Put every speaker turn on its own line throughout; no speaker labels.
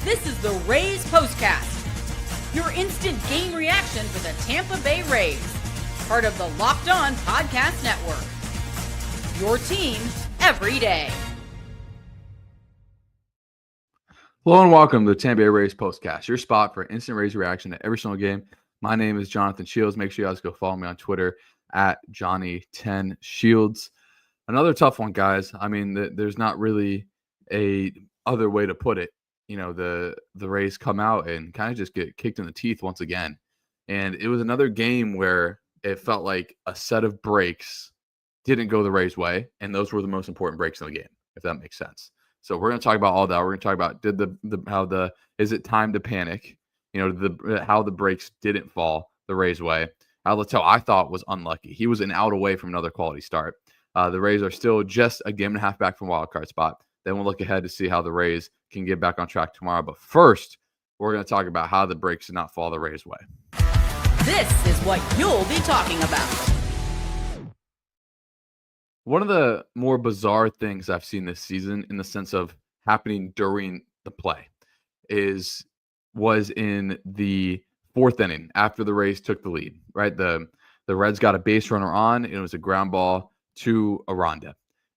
This is the Rays POSTCAST, your instant game reaction for the Tampa Bay Rays, part of the Locked On Podcast Network. Your team every day.
Hello and welcome to the Tampa Bay Rays POSTCAST, your spot for instant Rays reaction to every single game. My name is Jonathan Shields. Make sure you guys go follow me on Twitter at Johnny10Shields. Another tough one, guys. I mean, there's not really a other way to put it. You know, the Rays come out and kind of just get kicked in the teeth once again. And it was another game where it felt like a set of breaks didn't go the Rays' way, and those were the most important breaks in the game, if that makes sense. So we're going to talk about all that. We're going to talk about is it time to panic? You know, how the breaks didn't fall the Rays' way. Littell, I thought, was unlucky. He was an out away from another quality start. The Rays are still just a game and a half back from wild card spot. Then we'll look ahead to see how the Rays can get back on track tomorrow. But first, we're going to talk about how the breaks did not fall the Rays' way.
This is what you'll be talking about.
One of the more bizarre things I've seen this season, in the sense of happening during the play, was in the fourth inning after the Rays took the lead. Right, the Reds got a base runner on. It was a ground ball to Aranda,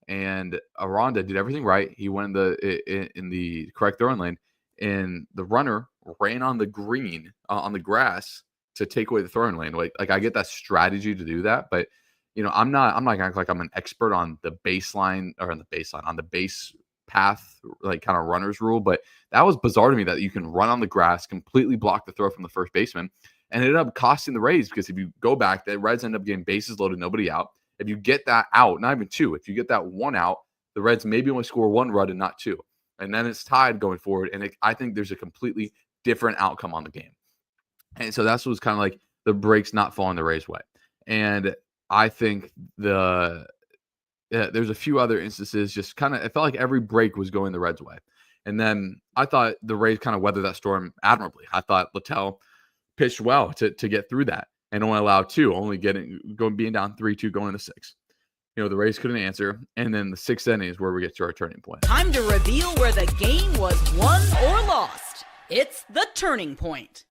and Aranda did everything right. He went in the correct throwing lane, and the runner ran on the green on the grass to take away the throwing lane. Like I get that strategy to do that, but you know, I'm not gonna act like I'm an expert on the baseline or on the base path, like kind of runner's rule. But that was bizarre to me that you can run on the grass, completely block the throw from the first baseman, and it ended up costing the Rays, because if you go back, the Reds end up getting bases loaded, nobody out. If you get that out, not even two, if you get that one out, the Reds maybe only score one run and not two. And then it's tied going forward. And I think there's a completely different outcome on the game. And so that's what's kind of like the breaks not falling the Rays' way. And I think there's a few other instances, just kind of, it felt like every break was going the Reds' way. And then I thought the Rays kind of weathered that storm admirably. I thought Littell pitched well to get through that and only allowed two, being down 3-2 going into six. You know, the Rays couldn't answer. And then the sixth inning is where we get to our turning point.
Time to reveal where the game was won or lost. It's the turning point.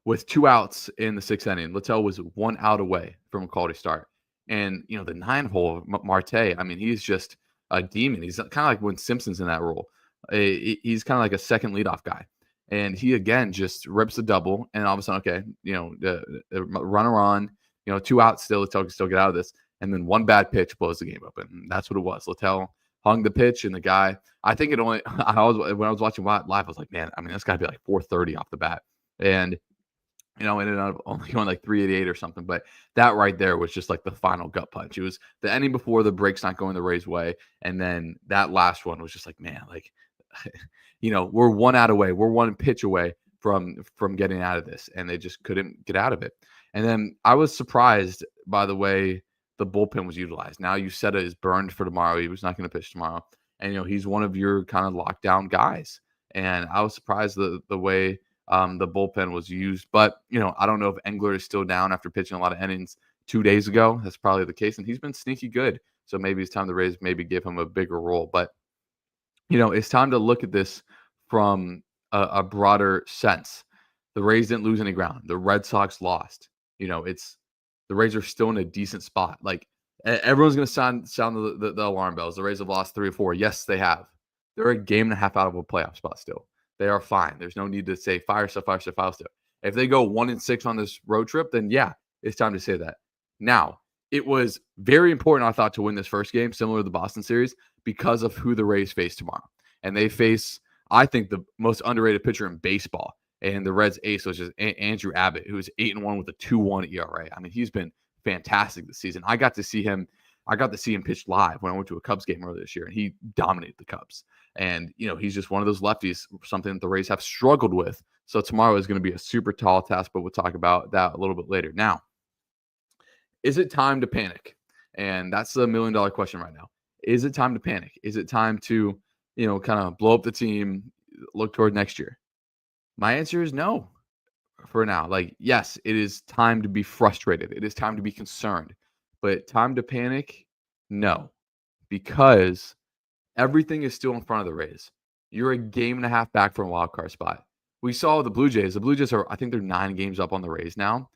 With two outs in the sixth inning, Littell was 1 out away from a quality start. And, you know, the 9-hole Marte, I mean, he's just a demon. He's kind of like when Simpson's in that role. He's kind of like a second leadoff guy. And he, again, just rips the double. And all of a sudden, okay, you know, the runner on, you know, 2 outs still. Littell can still get out of this. And then one bad pitch blows the game open. And that's what it was. Littell hung the pitch, and the guy, I think it only, when I was watching live, I was like, man, I mean, that's got to be like 430 off the bat. And, you know, ended up only going like 388 or something. But that right there was just like the final gut punch. It was the ending before the breaks not going the Rays' way. And then that last one was just like, man, like, you know, we're 1 out away. We're 1 pitch away from getting out of this. And they just couldn't get out of it. And then I was surprised by the way the bullpen was utilized. Now Uceta is burned for tomorrow. He was not going to pitch tomorrow. And, you know, he's one of your kind of lockdown guys. And I was surprised the way the bullpen was used. But, you know, I don't know if Engler is still down after pitching a lot of innings 2 days ago. That's probably the case. And he's been sneaky good. So maybe it's time the Rays maybe give him a bigger role. But, you know, it's time to look at this from a broader sense. The Rays didn't lose any ground. The Red Sox lost. You know, the Rays are still in a decent spot. Like, everyone's going to sound the alarm bells. The Rays have lost 3 or 4. Yes, they have. They're a game and a half out of a playoff spot still. They are fine. There's no need to say fire stuff. If they go 1-6 on this road trip, then yeah, it's time to say that. Now, it was very important, I thought, to win this first game, similar to the Boston series, because of who the Rays face tomorrow. And they face, I think, the most underrated pitcher in baseball, and the Reds ace, which is Andrew Abbott, who is 8-1 with a 2.1 ERA. I mean, he's been fantastic this season. I got to see him pitch live when I went to a Cubs game earlier this year, and he dominated the Cubs. And, you know, he's just one of those lefties, something that the Rays have struggled with. So tomorrow is going to be a super tall task, but we'll talk about that a little bit later. Now, is it time to panic? And that's the $1 million question right now. Is it time to panic? Is it time to, you know, kind of blow up the team, look toward next year? My answer is no for now. Like, yes, it is time to be frustrated. It is time to be concerned. But time to panic? No. Because everything is still in front of the Rays. You're a game and a half back from a wild card spot. We saw the Blue Jays. The Blue Jays I think they're 9 games up on the Rays now.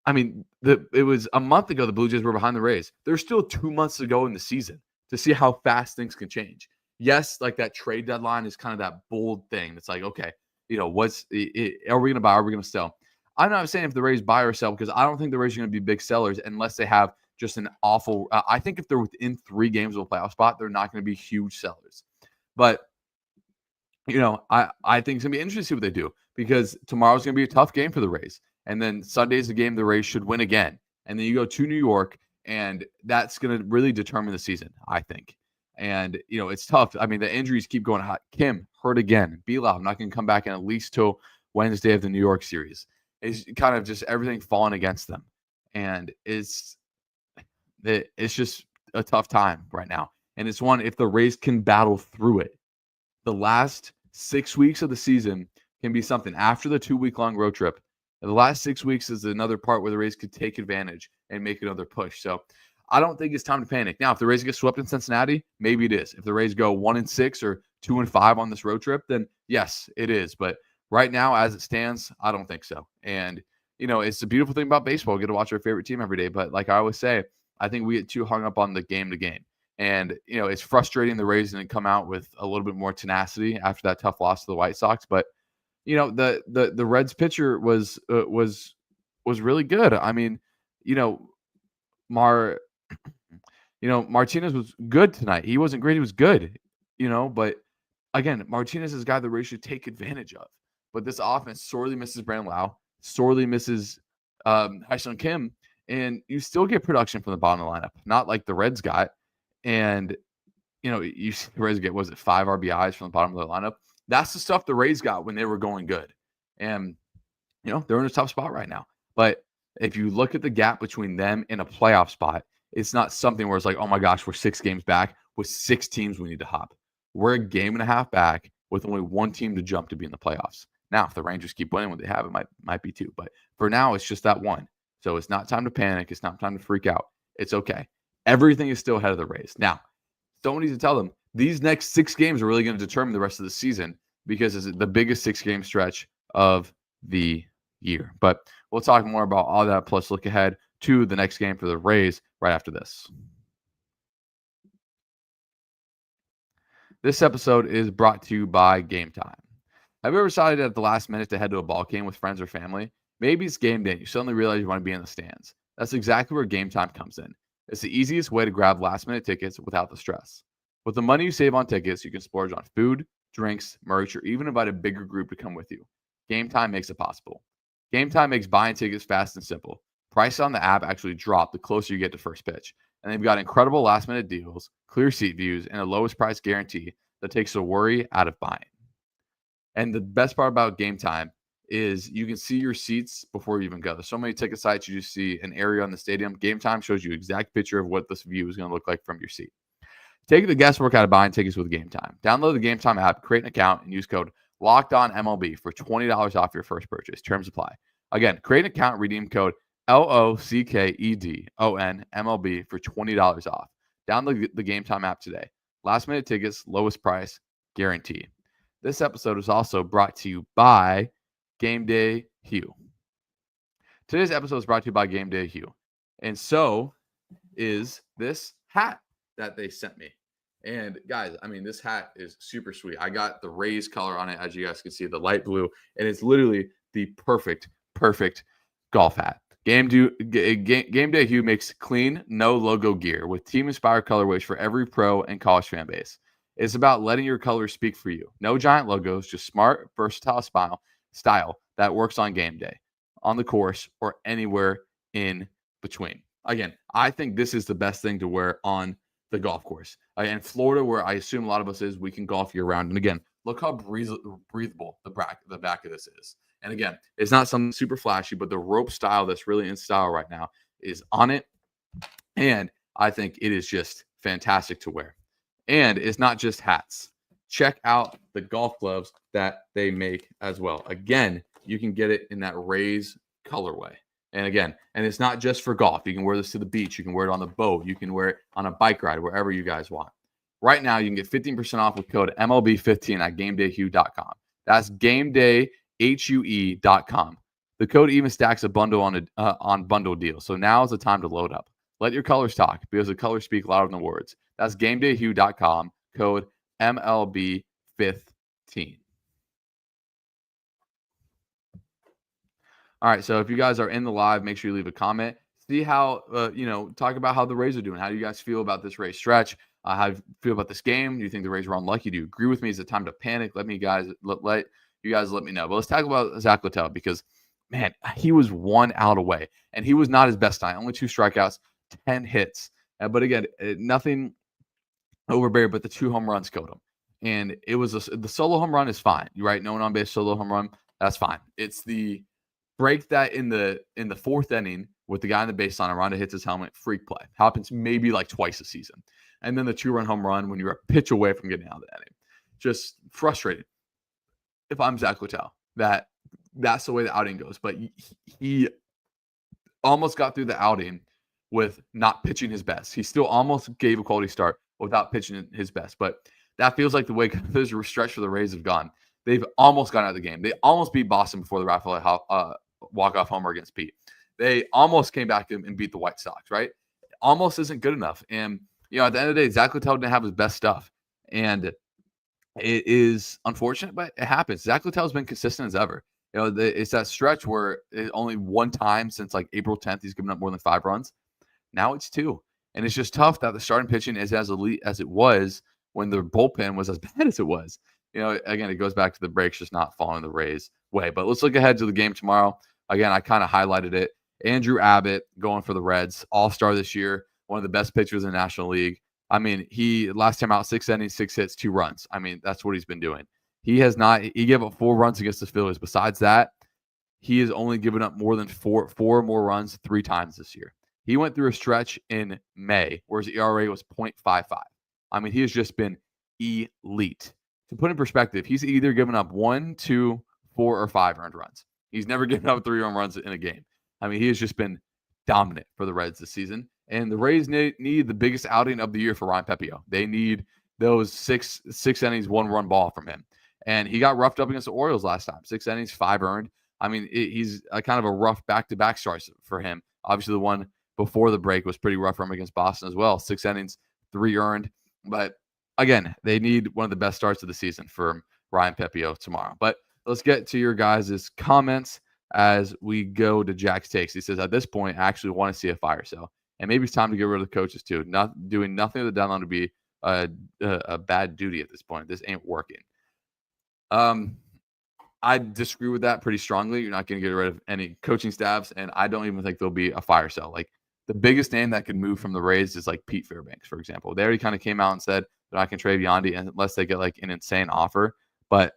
I mean, it was a month ago the Blue Jays were behind the Rays. There's still 2 months to go in the season to see how fast things can change. Yes, like that trade deadline is kind of that bold thing. It's like, okay, are we going to buy? Are we going to sell? I'm not saying if the Rays buy or sell because I don't think the Rays are going to be big sellers unless they have just an awful. I think if they're within 3 games of a playoff spot, they're not going to be huge sellers. But I think it's going to be interesting to see what they do because tomorrow's going to be a tough game for the Rays. And then Sunday's a game the Rays should win again. And then you go to New York, and that's going to really determine the season, I think. And, it's tough. I mean, the injuries keep going hot. Kim hurt again. Bilal not going to come back in at least till Wednesday of the New York series. It's kind of just everything falling against them. And it's just a tough time right now. And it's one, if the Rays can battle through it, the last 6 weeks of the season can be something. After the 2-week-long road trip, the last 6 weeks is another part where the Rays could take advantage and make another push. So I don't think it's time to panic. Now, if the Rays get swept in Cincinnati, maybe it is. If the Rays go 1-6 or 2-5 on this road trip, then yes, it is. But right now, as it stands, I don't think so. And, it's a beautiful thing about baseball. We get to watch our favorite team every day. But like I always say, I think we get too hung up on the game to game. And, it's frustrating the Rays didn't come out with a little bit more tenacity after that tough loss to the White Sox. But, the Reds pitcher was really good. I mean, Martinez was good tonight. He wasn't great. He was good, but again, Martinez is a guy the Rays should take advantage of. But this offense sorely misses Brandon Lau, sorely misses Hyun-Sung Kim, and you still get production from the bottom of the lineup, not like the Reds got. And, you see the Rays get, 5 RBIs from the bottom of the lineup? That's the stuff the Rays got when they were going good. And, they're in a tough spot right now. But if you look at the gap between them and a playoff spot, it's not something where it's like, oh my gosh, we're 6 games back with 6 teams we need to hop. We're a game and a half back with only 1 team to jump to be in the playoffs. Now, if the Rangers keep winning what they have, it might be 2. But for now, it's just that 1. So it's not time to panic. It's not time to freak out. It's okay. Everything is still ahead of the Rays. Now, someone needs to tell them these next 6 games are really going to determine the rest of the season because it's the biggest 6-game stretch of the year. But we'll talk more about all that, plus look ahead to the next game for the Rays right after this. This episode is brought to you by Game Time. Have you ever decided at the last minute to head to a ball game with friends or family? Maybe it's game day and you suddenly realize you want to be in the stands. That's exactly where Game Time comes in. It's the easiest way to grab last-minute tickets without the stress. With the money you save on tickets, you can splurge on food, drinks, merch, or even invite a bigger group to come with you. Game Time makes it possible. Game Time makes buying tickets fast and simple. Prices on the app actually drop the closer you get to first pitch. And they've got incredible last-minute deals, clear seat views, and a lowest price guarantee that takes the worry out of buying. And the best part about Game Time is you can see your seats before you even go. There's so many ticket sites, you just see an area on the stadium. Game Time shows you an exact picture of what this view is going to look like from your seat. Take the guesswork out of buying tickets with Game Time. Download the Game Time app, create an account, and use code LOCKEDONMLB for $20 off your first purchase. Terms apply. Again, create an account, redeem code LOCKEDONMLB for $20 off. Download the Game Time app today. Last minute tickets, lowest price, guarantee. This episode is also brought to you by Game Day Hue. Today's episode is brought to you by Game Day Hue. And so is this hat that they sent me. And guys, I mean, this hat is super sweet. I got the Rays color on it, as you guys can see, the light blue, and it's literally the perfect golf hat. Game Day Hue makes clean, no logo gear with team-inspired colorways for every pro and college fan base. It's about letting your colors speak for you. No giant logos, just smart, versatile style that works on game day, on the course, or anywhere in between. Again, I think this is the best thing to wear on the golf course. In Florida, where I assume a lot of us is, we can golf year round. And again, look how breathable the back of this is. And again, it's not something super flashy, but the rope style that's really in style right now is on it. And I think it is just fantastic to wear. And it's not just hats. Check out the golf gloves that they make as well. Again, you can get it in that Rays colorway. And again, and it's not just for golf. You can wear this to the beach. You can wear it on the boat. You can wear it on a bike ride, wherever you guys want. right now you can get 15% off with code MLB15 at GameDayHue.com. That's GameDayHue.com. The code even stacks a bundle on bundle deals. So now is the time to load up. Let your colors talk because the colors speak louder than the words. That's GameDayHue.com. Code MLB15. All right, so if you guys are in the live, make sure you leave a comment. See how, talk about how the Rays are doing. How do you guys feel about this Rays stretch? How do you feel about this game? Do you think the Rays are unlucky? Do you agree with me? Is it time to panic? Let you guys let me know. But let's talk about Zack Littell because, man, he was 1 out away, and he was not his best night. Only 2 strikeouts, 10 hits. But again, nothing overbearing, but the 2 home runs killed him. And it was the solo home run is fine, right? No one on base solo home run, that's fine. It's the break that in the 4th inning with the guy on the baseline, Aranda hits his helmet, freak play. Happens maybe like twice a season. And then the 2-run home run when you're a pitch away from getting out of the inning. Just frustrated. If I'm Zack Littell, that's the way the outing goes. But he almost got through the outing with not pitching his best. He still almost gave a quality start without pitching his best. But that feels like the way this stretch for the Rays have gone. They've almost gotten out of the game. They almost beat Boston before the Rafael walk-off homer against Pete. They almost came back and beat the White Sox, right? Almost isn't good enough. And, at the end of the day, Zack Littell didn't have his best stuff. And it is unfortunate, but it happens. Zack Littell's been consistent as ever. It's that stretch where only one time since like April 10th, he's given up more than 5 runs. Now it's 2. And it's just tough that the starting pitching is as elite as it was when the bullpen was as bad as it was. Again, it goes back to the breaks just not following the Rays' way. But let's look ahead to the game tomorrow. Again, I kind of highlighted it. Andrew Abbott going for the Reds, all-star this year, one of the best pitchers in the National League. I mean, he last time out 6 innings, 6 hits, 2 runs. I mean, that's what he's been doing. He gave up 4 runs against the Phillies. Besides that, he has only given up more than four more runs 3 times this year. He went through a stretch in May where his ERA was 0.55. I mean, he has just been elite. To put in perspective, he's either given up 1, 2, 4, or 5 earned runs. He's never given up 3 home runs in a game. I mean, he has just been dominant for the Reds this season. And the Rays need the biggest outing of the year for Ryan Pepiot. They need those six innings, 1-run ball from him. And he got roughed up against the Orioles last time. 6 innings, 5 earned. I mean, he's a kind of a rough back-to-back start for him. Obviously, the one before the break was pretty rough for him against Boston as well. 6 innings, 3 earned. But again, they need one of the best starts of the season for Ryan Pepiot tomorrow. But let's get to your guys' comments as we go to Jack's takes. He says, at this point, I actually want to see a fire sale. And maybe it's time to get rid of the coaches too. Not doing nothing at the deadline to be a bad duty at this point. This ain't working. I disagree with that pretty strongly. You're not going to get rid of any coaching staffs, and I don't even think there'll be a fire sale. Like the biggest name that could move from the Rays is like Pete Fairbanks, for example. They already kind of came out and said they're not going to trade Yandy unless they get like an insane offer. But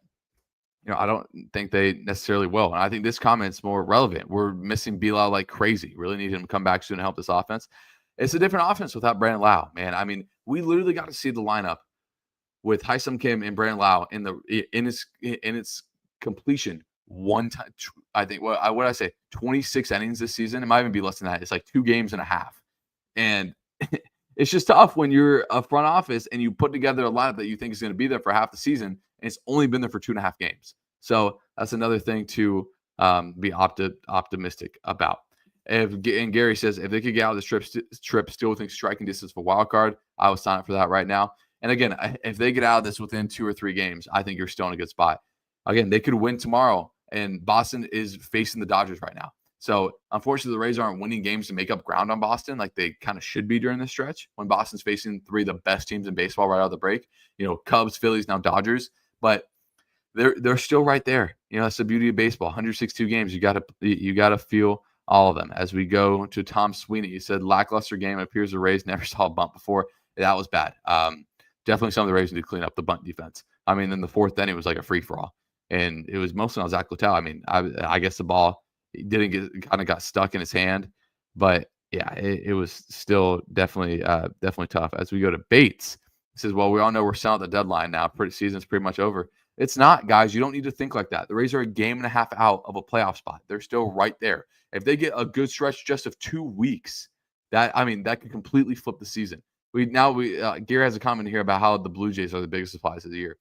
I don't think they necessarily will. And I think this comment's more relevant. We're missing Bilal like crazy. Really need him to come back soon to help this offense. It's a different offense without Brandon Lau, man. I mean, we literally got to see the lineup with Hyesung Kim and Brandon Lau in its completion one time. I think what did I say? 26 innings this season. It might even be less than that. It's like 2 games and a half. And it's just tough when you're a front office and you put together a lineup that you think is going to be there for half the season, and it's only been there for 2.5 games. So that's another thing to be optimistic about. And Gary says, if they could get out of this trip still within striking distance for wild card, I would sign up for that right now. And again, if they get out of this within 2 or 3 games, I think you're still in a good spot. Again, they could win tomorrow, and Boston is facing the Dodgers right now. So unfortunately, the Rays aren't winning games to make up ground on Boston like they kind of should be during this stretch when Boston's facing 3 of the best teams in baseball right out of the break. Cubs, Phillies, now Dodgers. But they're still right there. That's the beauty of baseball. 162 games. You gotta feel all of them. As we go to Tom Sweeney, he said lackluster game. It appears the Rays never saw a bunt before. That was bad. Definitely some of the Rays need to clean up the bunt defense. I mean, in the 4th inning, it was like a free for all, and it was mostly on Zack Littell. I mean, I guess the ball got stuck in his hand, but yeah, it was still definitely tough. As we go to Bates, he says, well, we all know we're selling at the deadline now. Season's pretty much over. It's not, guys. You don't need to think like that. The Rays are a game and a half out of a playoff spot. They're still right there. If they get a good stretch just of 2 weeks, that could completely flip the season. Gear has a comment here about how the Blue Jays are the biggest surprise of the year.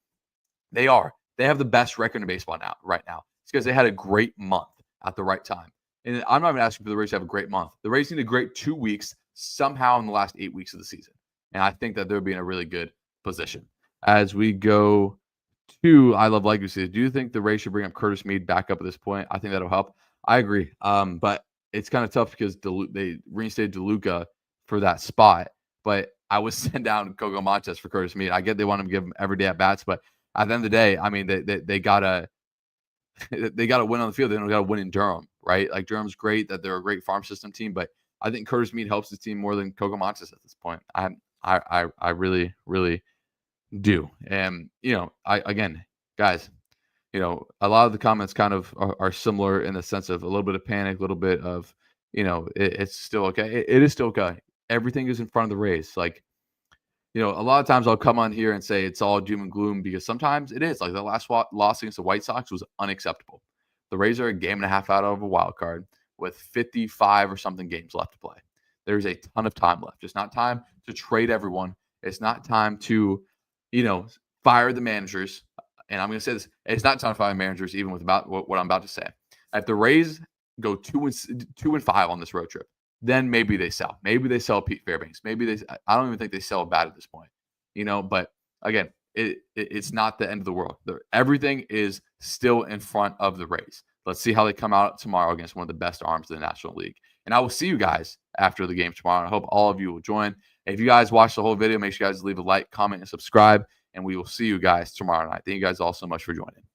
They are. They have the best record in baseball right now. It's because they had a great month at the right time. And I'm not even asking for the Rays to have a great month. The Rays need a great 2 weeks somehow in the last 8 weeks of the season. And I think that they'll be in a really good position. As we go to I Love Legacy, do you think the Rays should bring up Curtis Mead back up at this point? I think that'll help. I agree. But it's kind of tough because they reinstated DeLuca for that spot. But I would send down Coco Montes for Curtis Mead. I get they want to give him everyday at bats, but at the end of the day, I mean, they gotta win on the field. They don't gotta win in Durham, right? Like Durham's great, that they're a great farm system team, but I think Curtis Mead helps the team more than Coco Montes at this point. I really, really do. And guys, a lot of the comments kind of are similar in the sense of a little bit of panic, a little bit of, it's still okay. It is still okay. Everything is in front of the Rays. Like, a lot of times I'll come on here and say it's all doom and gloom because sometimes it is. Like the last loss against the White Sox was unacceptable. The Rays are a game and a half out of a wild card with 55 or something games left to play. There's a ton of time left. It's not time to trade everyone. It's not time to, fire the managers. And I'm going to say this. It's not time to fire managers, even with about what I'm about to say. If the Rays go 2-5 on this road trip, then maybe they sell. Maybe they sell Pete Fairbanks. I don't even think they sell Bat at this point. But again, it's not the end of the world. Everything is still in front of the Rays. Let's see how they come out tomorrow against one of the best arms in the National League. And I will see you guys after the game tomorrow. I hope all of you will join. If you guys watch the whole video, make sure you guys leave a like, comment, and subscribe. And we will see you guys tomorrow night. Thank you guys all so much for joining.